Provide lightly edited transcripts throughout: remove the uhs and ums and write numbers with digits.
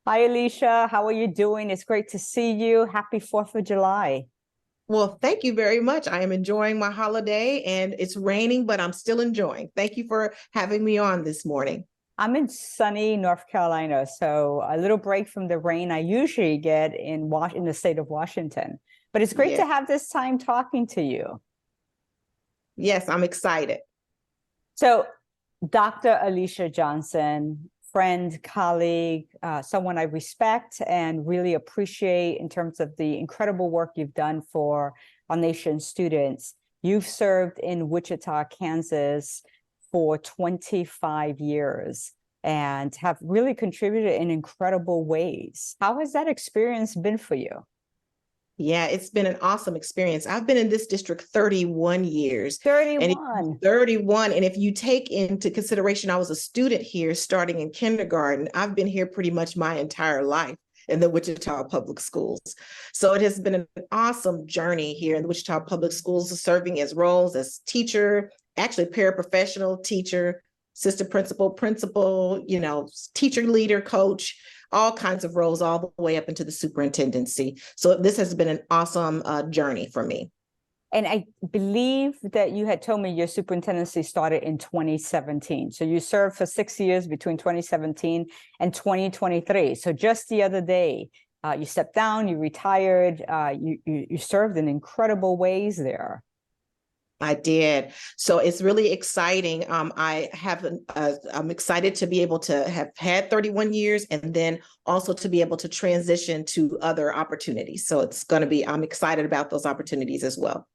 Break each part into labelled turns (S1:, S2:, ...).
S1: Hi, Alicia. How are you doing? It's great to see you. Happy 4th of July.
S2: Well, thank you very much. I am enjoying my holiday and it's raining, but I'm still enjoying. Thank you for having me on this morning.
S1: I'm in sunny North Carolina, so a little break from the rain I usually get in the state of Washington. But it's great
S2: Yeah.
S1: to have this time talking to you.
S2: Yes, I'm excited.
S1: So, Dr. Alicia Johnson, friend, colleague, someone I respect and really appreciate in terms of the incredible work you've done for our nation's students. You've served in Wichita, Kansas for 25 years and have really contributed in incredible ways. How has that experience been for you?
S2: Yeah, it's been an awesome experience. I've been in this district 31 years. And
S1: 31.
S2: 31, and if you take into consideration I was a student here starting in kindergarten, I've been here pretty much my entire life in the Wichita Public Schools. So it has been an awesome journey here in the Wichita Public Schools, serving as roles as teacher, actually paraprofessional teacher, assistant principal, principal, teacher leader, coach, all kinds of roles all the way up into the superintendency. So this has been an awesome journey for me.
S1: And I believe that you had told me your superintendency started in 2017. So you served for 6 years between 2017 and 2023. So just the other day, you stepped down, you retired, you served in incredible ways there.
S2: I did. So it's really exciting. I'm excited to be able to have had 31 years and then also to be able to transition to other opportunities. So I'm excited about those opportunities as well.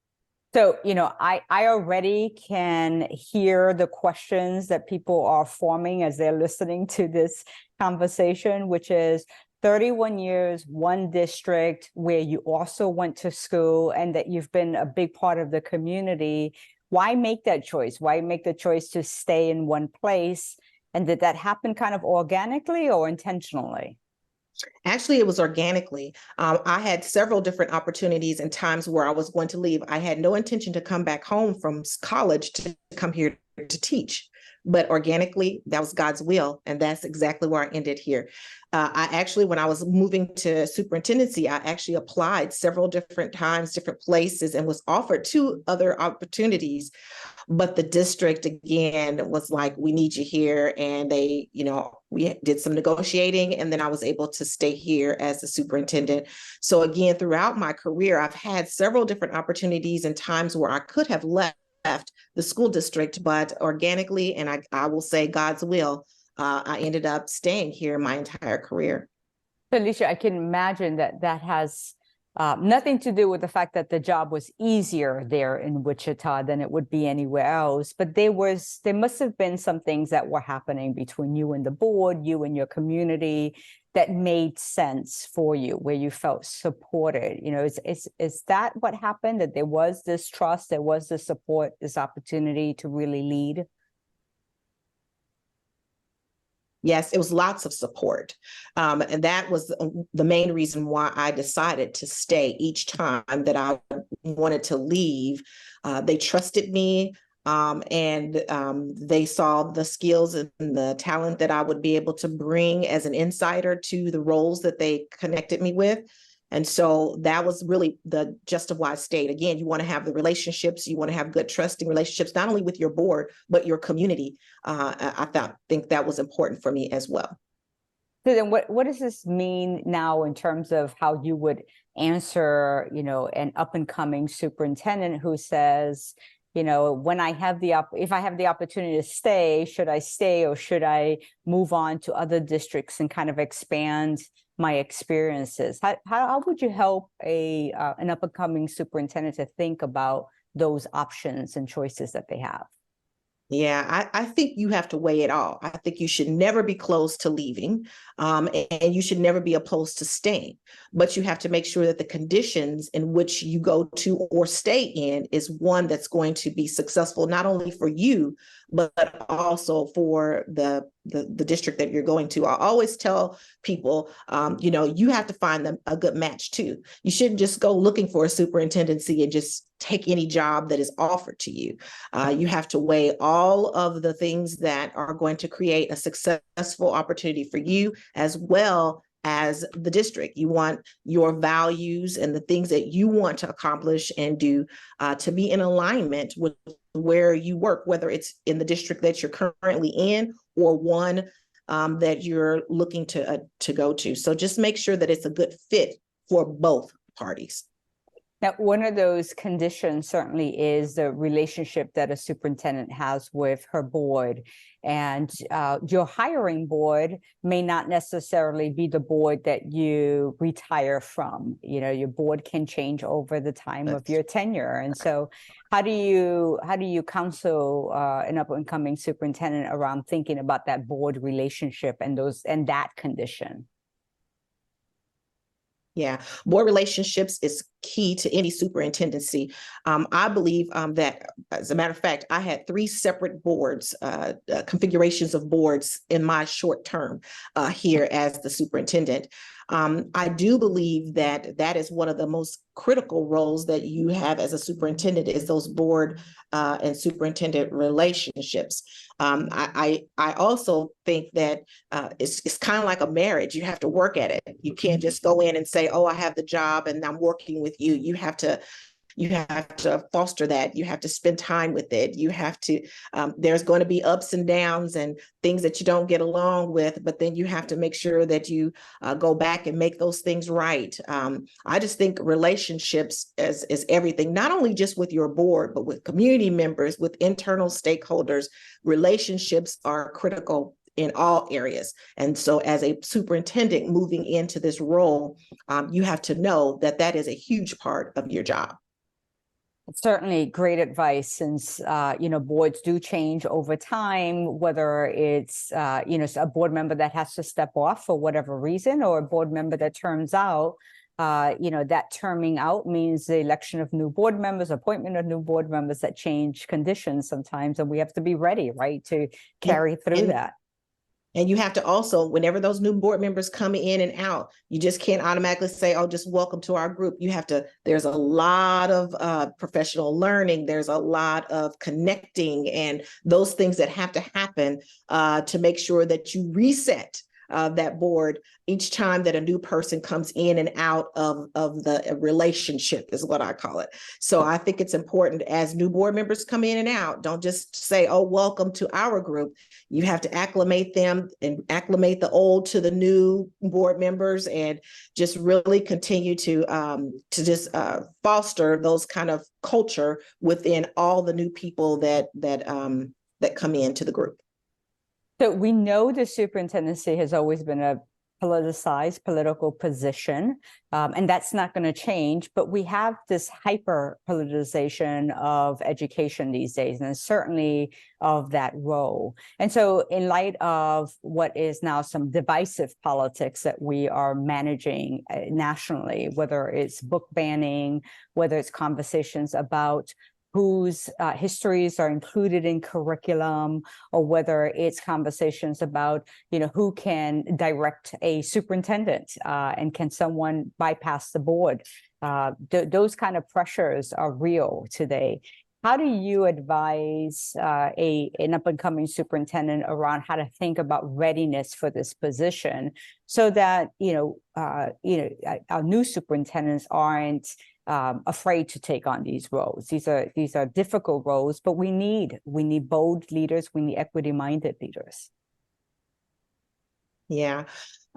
S1: So, I already can hear the questions that people are forming as they're listening to this conversation, which is 31 years, one district where you also went to school and that you've been a big part of the community. Why make that choice? Why make the choice to stay in one place? And did that happen kind of organically or intentionally?
S2: Actually, it was organically. I had several different opportunities and times where I was going to leave. I had no intention to come back home from college to come here to teach, but organically, that was God's will. And that's exactly where I ended here. When I was moving to superintendency, I actually applied several different times, different places, and was offered two other opportunities. But the district again was like, we need you here. And we did some negotiating, and then I was able to stay here as the superintendent. So again, throughout my career, I've had several different opportunities and times where I could have left the school district, but organically, and I will say God's will, I ended up staying here my entire career.
S1: Alicia, I can imagine that has nothing to do with the fact that the job was easier there in Wichita than it would be anywhere else. But there must have been some things that were happening between you and the board, you and your community, that made sense for you, where you felt supported. Is that what happened? That there was this trust, there was this support, this opportunity to really lead?
S2: Yes, it was lots of support. And that was the main reason why I decided to stay each time that I wanted to leave. They trusted me, and they saw the skills and the talent that I would be able to bring as an insider to the roles that they connected me with. And so that was really the just of why I stayed. Again, you want to have the relationships, you want to have good trusting relationships, not only with your board, but your community. Think that was important for me as well.
S1: So then what does this mean now in terms of how you would answer, an up and coming superintendent who says, when if I have the opportunity to stay, should I stay or should I move on to other districts and kind of expand my experiences? How would you help an up and coming superintendent to think about those options and choices that they have?
S2: Yeah, I think you have to weigh it all. I think you should never be close to leaving, and you should never be opposed to staying. But you have to make sure that the conditions in which you go to or stay in is one that's going to be successful, not only for you, but also for the district that you're going to. I always tell people, you have to find them a good match too. You shouldn't just go looking for a superintendency and just take any job that is offered to you. You have to weigh all of the things that are going to create a successful opportunity for you, as well as the district. You want your values and the things that you want to accomplish and do to be in alignment with where you work, whether it's in the district that you're currently in or one that you're looking to go to. So just make sure that it's a good fit for both parties.
S1: Now, one of those conditions certainly is the relationship that a superintendent has with her board. And your hiring board may not necessarily be the board that you retire from. You know, your board can change over the time of your tenure. And so how do you counsel an up-and-coming superintendent around thinking about that board relationship and that condition?
S2: Yeah, board relationships is key to any superintendency. I believe that, as a matter of fact, I had 3 separate boards, configurations of boards in my short term here as the superintendent. I do believe that that is one of the most critical roles that you have as a superintendent is those board and superintendent relationships. I also think that it's kind of like a marriage. You have to work at it. You can't just go in and say, "Oh, I have the job and I'm working with you." You have to foster that. You have to spend time with it. You have to, there's going to be ups and downs and things that you don't get along with, but then you have to make sure that you go back and make those things right. I just think relationships is everything, not only just with your board, but with community members, with internal stakeholders. Relationships are critical in all areas. And so as a superintendent moving into this role, you have to know that that is a huge part of your job.
S1: Certainly great advice, since boards do change over time, whether it's a board member that has to step off for whatever reason, or a board member that turns out, that terming out means the election of new board members, appointment of new board members that change conditions sometimes, and we have to be ready, right, to carry through that.
S2: And you have to also, whenever those new board members come in and out, you just can't automatically say, "Oh, just welcome to our group." You have to, there's a lot of professional learning. There's a lot of connecting and those things that have to happen to make sure that you reset that board each time that a new person comes in and out of the relationship, is what I call it. So I think it's important as new board members come in and out, don't just say, "Oh, welcome to our group." You have to acclimate them and acclimate the old to the new board members, and just really continue to just foster those kind of culture within all the new people that come into the group.
S1: So we know the superintendency has always been a politicized political position, and that's not going to change, but we have this hyper politicization of education these days, and certainly of that role. And so in light of what is now some divisive politics that we are managing nationally, whether it's book banning, whether it's conversations about whose histories are included in curriculum, or whether it's conversations about, who can direct a superintendent and can someone bypass the board. Those kind of pressures are real today. How do you advise an up-and-coming superintendent around how to think about readiness for this position, so that our new superintendents aren't afraid to take on these roles? These are difficult roles, but we need bold leaders. We need equity-minded leaders.
S2: Yeah.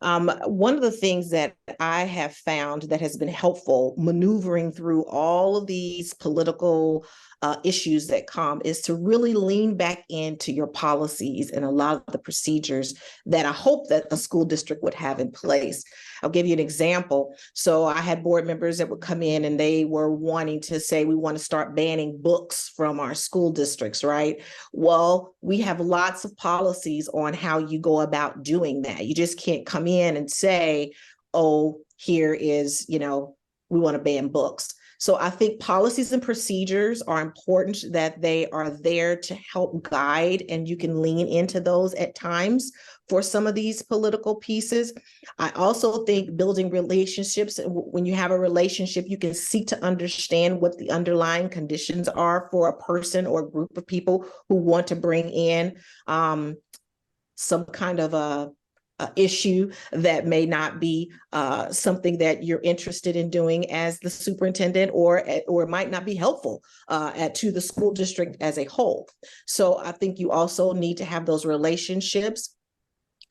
S2: One of the things that I have found that has been helpful maneuvering through all of these political issues that come is to really lean back into your policies and a lot of the procedures that I hope that a school district would have in place. I'll give you an example. So I had board members that would come in and they were wanting to say, "We want to start banning books from our school districts," right? Well, we have lots of policies on how you go about doing that. You just can't come in and say, "Oh, here is, we want to ban books." So I think policies and procedures are important, that they are there to help guide, and you can lean into those at times for some of these political pieces. I also think building relationships, when you have a relationship, you can seek to understand what the underlying conditions are for a person or a group of people who want to bring in some kind of a issue that may not be something that you're interested in doing as the superintendent, or it might not be helpful to the school district as a whole. So I think you also need to have those relationships.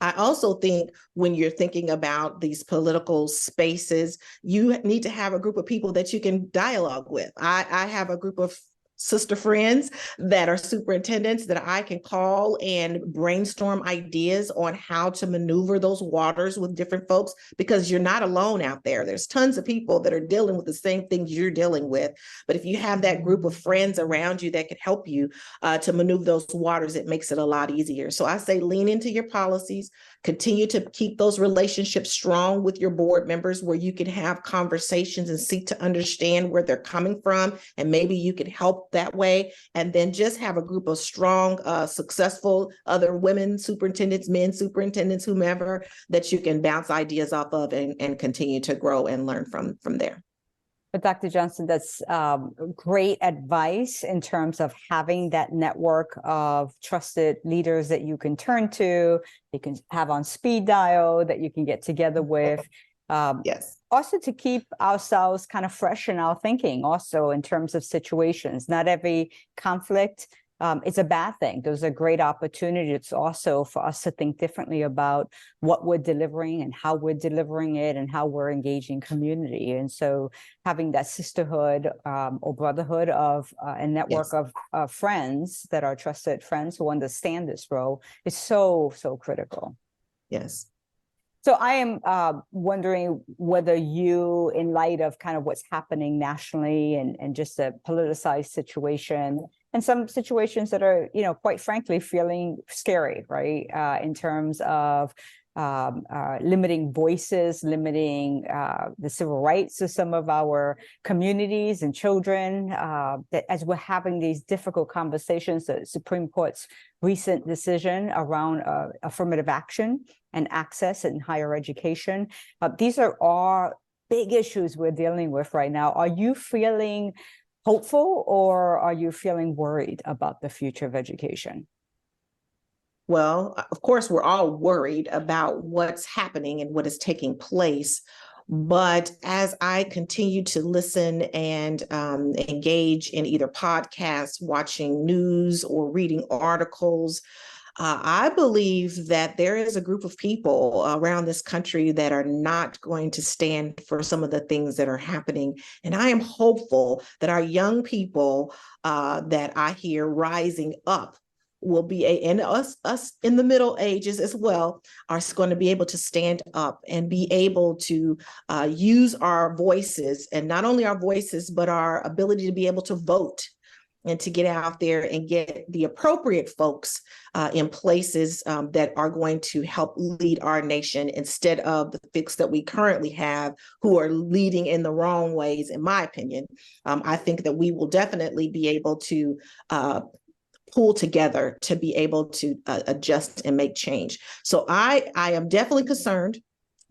S2: I also think when you're thinking about these political spaces, you need to have a group of people that you can dialogue with. I have a group of sister friends that are superintendents that I can call and brainstorm ideas on how to maneuver those waters with different folks, because you're not alone out there. There's tons of people that are dealing with the same things you're dealing with. But if you have that group of friends around you that can help you to maneuver those waters, it makes it a lot easier. So I say lean into your policies, continue to keep those relationships strong with your board members, where you can have conversations and seek to understand where they're coming from, and maybe you can help that way. And then just have a group of strong, successful other women superintendents, men superintendents, whomever, that you can bounce ideas off of and continue to grow and learn from there.
S1: But Dr. Johnson, that's great advice in terms of having that network of trusted leaders that you can turn to, you can have on speed dial, that you can get together with.
S2: Yes.
S1: Also to keep ourselves kind of fresh in our thinking, also in terms of situations. Not every conflict is a bad thing. Those are great opportunities also for us to think differently about what we're delivering and how we're delivering it and how we're engaging community. And so having that sisterhood or brotherhood of a network of friends that are trusted friends who understand this role is so, so critical.
S2: Yes.
S1: So I am wondering whether you, in light of kind of what's happening nationally and just a politicized situation, and some situations that are, you know, quite frankly, feeling scary, right? In terms of limiting voices, limiting the civil rights of some of our communities and children, that as we're having these difficult conversations, the Supreme Court's recent decision around affirmative action and access in higher education. These are all big issues we're dealing with right now. Are you feeling hopeful, or are you feeling worried about the future of education?
S2: Well, of course, we're all worried about what's happening and what is taking place. But as I continue to listen and engage in either podcasts, watching news, or reading articles, I believe that there is a group of people around this country that are not going to stand for some of the things that are happening. And I am hopeful that our young people that I hear rising up will be and us in the Middle Ages as well are going to be able to stand up and be able to use our voices, and not only our voices, but our ability to be able to vote and to get out there and get the appropriate folks in places that are going to help lead our nation, instead of the folks that we currently have who are leading in the wrong ways, in my opinion. I think that we will definitely be able to pull together to be able to adjust and make change. So I am definitely concerned,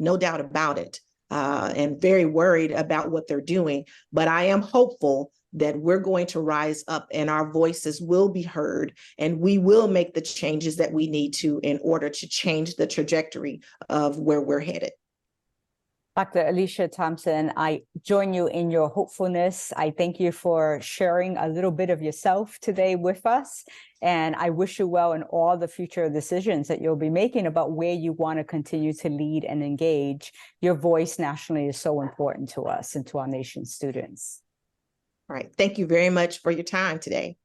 S2: no doubt about it, and very worried about what they're doing. But I am hopeful that we're going to rise up and our voices will be heard, and we will make the changes that we need to in order to change the trajectory of where we're headed.
S1: Dr. Alicia Thompson, I join you in your hopefulness. I thank you for sharing a little bit of yourself today with us. And I wish you well in all the future decisions that you'll be making about where you want to continue to lead and engage. Your voice nationally is so important to us and to our nation's students.
S2: All right. Thank you very much for your time today.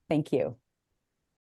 S1: Thank you.